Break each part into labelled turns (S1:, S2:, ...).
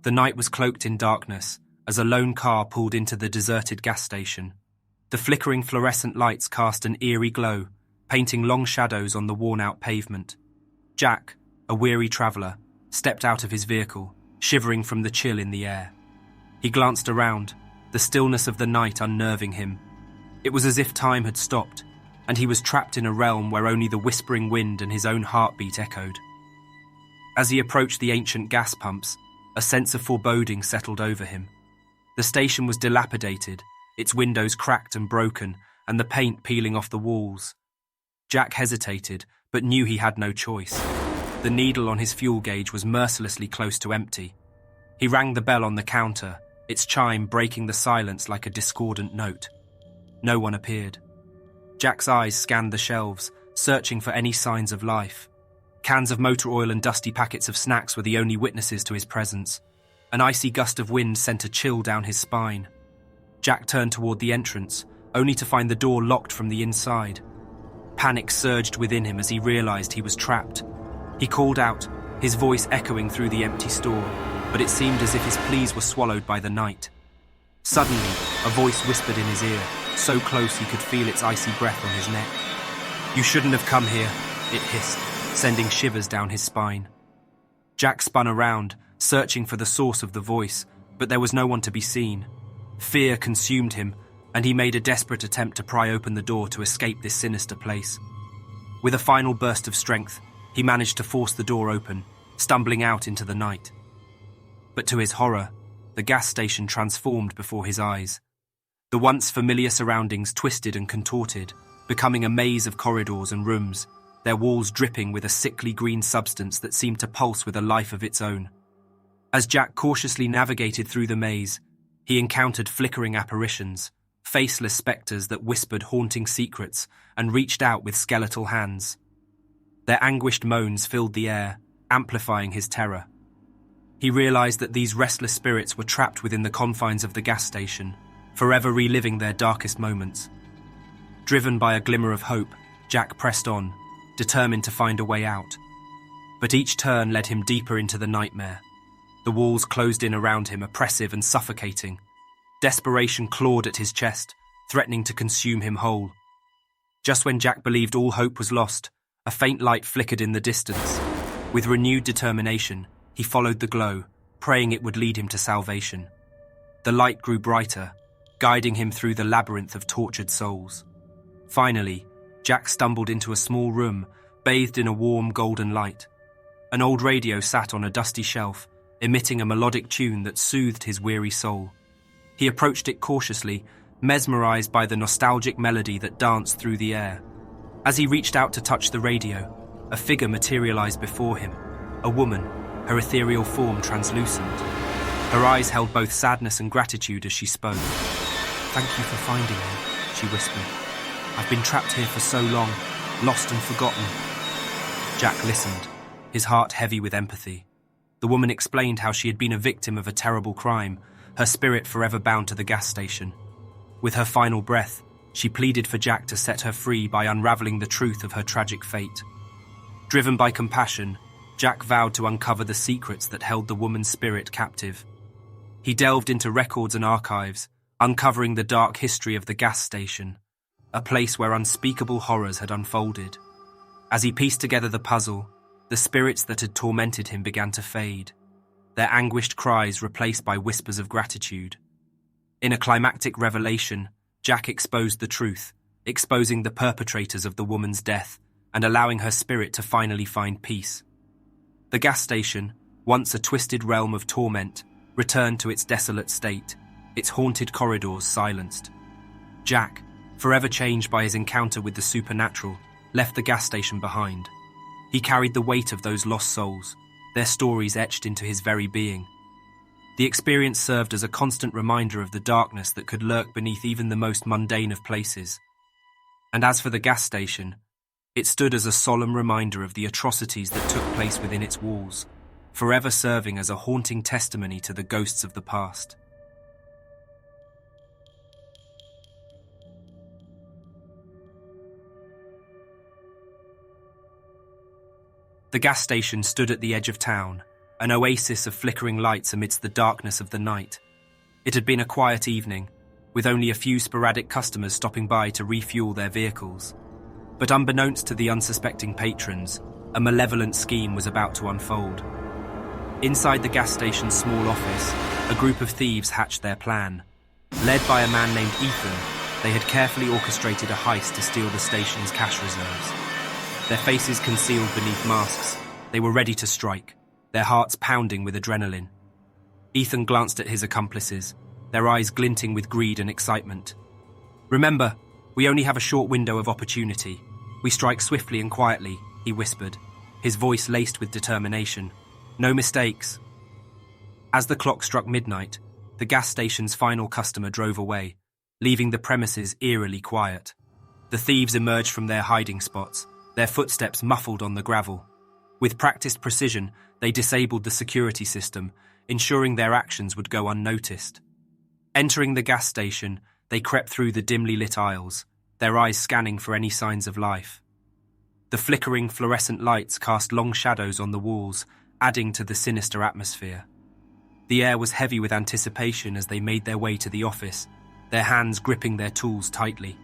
S1: The night was cloaked in darkness as a lone car pulled into the deserted gas station. The flickering fluorescent lights cast an eerie glow, painting long shadows on the worn-out pavement. Jack, a weary traveller, stepped out of his vehicle, shivering from the chill in the air. He glanced around, the stillness of the night unnerving him. It was as if time had stopped, and he was trapped in a realm where only the whispering wind and his own heartbeat echoed. As he approached the ancient gas pumps, a sense of foreboding settled over him. The station was dilapidated, its windows cracked and broken, and the paint peeling off the walls. Jack hesitated, but knew he had no choice. The needle on his fuel gauge was mercilessly close to empty. He rang the bell on the counter, its chime breaking the silence like a discordant note. No one appeared. Jack's eyes scanned the shelves, searching for any signs of life. Cans of motor oil and dusty packets of snacks were the only witnesses to his presence. An icy gust of wind sent a chill down his spine. Jack turned toward the entrance, only to find the door locked from the inside. Panic surged within him as he realized he was trapped. He called out, his voice echoing through the empty store, but it seemed as if his pleas were swallowed by the night. Suddenly, a voice whispered in his ear, so close he could feel its icy breath on his neck. "You shouldn't have come here," it hissed, sending shivers down his spine. Jack spun around, searching for the source of the voice, but there was no one to be seen. Fear consumed him, and he made a desperate attempt to pry open the door to escape this sinister place. With a final burst of strength, he managed to force the door open, stumbling out into the night. But to his horror, the gas station transformed before his eyes. The once familiar surroundings twisted and contorted, becoming a maze of corridors and rooms, their walls dripping with a sickly green substance that seemed to pulse with a life of its own. As Jack cautiously navigated through the maze, he encountered flickering apparitions, faceless spectres that whispered haunting secrets and reached out with skeletal hands. Their anguished moans filled the air, amplifying his terror. He realized that these restless spirits were trapped within the confines of the gas station, forever reliving their darkest moments. Driven by a glimmer of hope, Jack pressed on, determined to find a way out. But each turn led him deeper into the nightmare. The walls closed in around him, oppressive and suffocating. Desperation clawed at his chest, threatening to consume him whole. Just when Jack believed all hope was lost, a faint light flickered in the distance. With renewed determination, he followed the glow, praying it would lead him to salvation. The light grew brighter, guiding him through the labyrinth of tortured souls. Finally, Jack stumbled into a small room, bathed in a warm golden light. An old radio sat on a dusty shelf, emitting a melodic tune that soothed his weary soul. He approached it cautiously, mesmerized by the nostalgic melody that danced through the air. As he reached out to touch the radio, a figure materialized before him, a woman, her ethereal form translucent. Her eyes held both sadness and gratitude as she spoke. "Thank you for finding me," she whispered. "I've been trapped here for so long, lost and forgotten." Jack listened, his heart heavy with empathy. The woman explained how she had been a victim of a terrible crime, her spirit forever bound to the gas station. With her final breath, she pleaded for Jack to set her free by unraveling the truth of her tragic fate. Driven by compassion, Jack vowed to uncover the secrets that held the woman's spirit captive. He delved into records and archives, uncovering the dark history of the gas station, a place where unspeakable horrors had unfolded. As he pieced together the puzzle, the spirits that had tormented him began to fade, their anguished cries replaced by whispers of gratitude. In a climactic revelation, Jack exposed the truth, exposing the perpetrators of the woman's death and allowing her spirit to finally find peace. The gas station, once a twisted realm of torment, returned to its desolate state, its haunted corridors silenced. Jack, forever changed by his encounter with the supernatural, left the gas station behind. He carried the weight of those lost souls, their stories etched into his very being. The experience served as a constant reminder of the darkness that could lurk beneath even the most mundane of places. And as for the gas station, it stood as a solemn reminder of the atrocities that took place within its walls, forever serving as a haunting testimony to the ghosts of the past. The gas station stood at the edge of town, an oasis of flickering lights amidst the darkness of the night. It had been a quiet evening, with only a few sporadic customers stopping by to refuel their vehicles. But unbeknownst to the unsuspecting patrons, a malevolent scheme was about to unfold. Inside the gas station's small office, a group of thieves hatched their plan. Led by a man named Ethan, they had carefully orchestrated a heist to steal the station's cash reserves. Their faces concealed beneath masks, they were ready to strike, their hearts pounding with adrenaline. Ethan glanced at his accomplices, their eyes glinting with greed and excitement. "Remember, we only have a short window of opportunity. We strike swiftly and quietly," he whispered, his voice laced with determination. "No mistakes." As the clock struck midnight, the gas station's final customer drove away, leaving the premises eerily quiet. The thieves emerged from their hiding spots, their footsteps muffled on the gravel. With practiced precision, they disabled the security system, ensuring their actions would go unnoticed. Entering the gas station, they crept through the dimly lit aisles, their eyes scanning for any signs of life. The flickering fluorescent lights cast long shadows on the walls, adding to the sinister atmosphere. The air was heavy with anticipation as they made their way to the office, their hands gripping their tools tightly.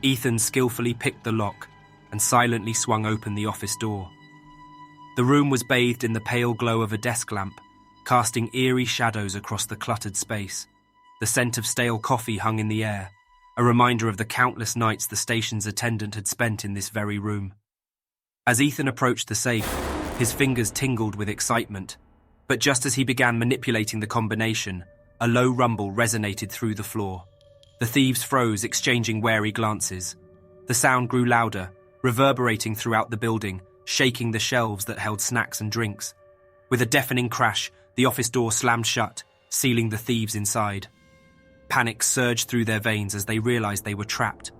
S1: Ethan skillfully picked the lock and silently swung open the office door. The room was bathed in the pale glow of a desk lamp, casting eerie shadows across the cluttered space. The scent of stale coffee hung in the air, a reminder of the countless nights the station's attendant had spent in this very room. As Ethan approached the safe, his fingers tingled with excitement. But just as he began manipulating the combination, a low rumble resonated through the floor. The thieves froze, exchanging wary glances. The sound grew louder, reverberating throughout the building, shaking the shelves that held snacks and drinks. With a deafening crash, the office door slammed shut, sealing the thieves inside. Panic surged through their veins as they realized they were trapped.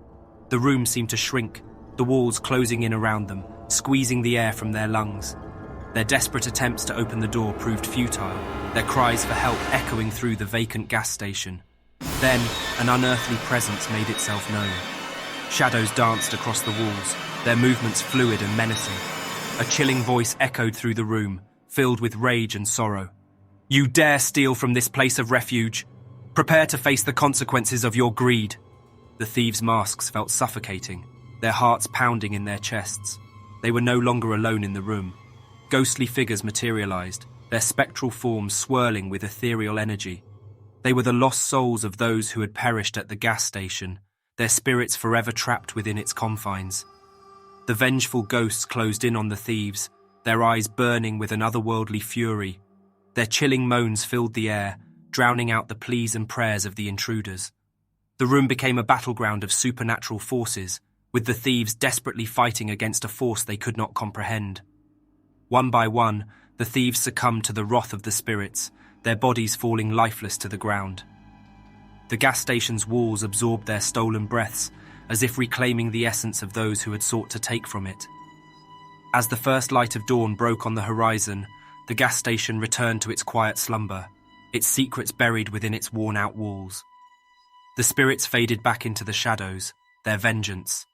S1: The room seemed to shrink, the walls closing in around them, squeezing the air from their lungs. Their desperate attempts to open the door proved futile, their cries for help echoing through the vacant gas station. Then, an unearthly presence made itself known. Shadows danced across the walls, their movements fluid and menacing. A chilling voice echoed through the room, filled with rage and sorrow. "You dare steal from this place of refuge? Prepare to face the consequences of your greed." The thieves' masks felt suffocating, their hearts pounding in their chests. They were no longer alone in the room. Ghostly figures materialized, their spectral forms swirling with ethereal energy. They were the lost souls of those who had perished at the gas station, their spirits forever trapped within its confines. The vengeful ghosts closed in on the thieves, their eyes burning with an otherworldly fury. Their chilling moans filled the air, drowning out the pleas and prayers of the intruders. The room became a battleground of supernatural forces, with the thieves desperately fighting against a force they could not comprehend. One by one, the thieves succumbed to the wrath of the spirits, their bodies falling lifeless to the ground. The gas station's walls absorbed their stolen breaths, as if reclaiming the essence of those who had sought to take from it. As the first light of dawn broke on the horizon, the gas station returned to its quiet slumber, its secrets buried within its worn-out walls. The spirits faded back into the shadows, their vengeance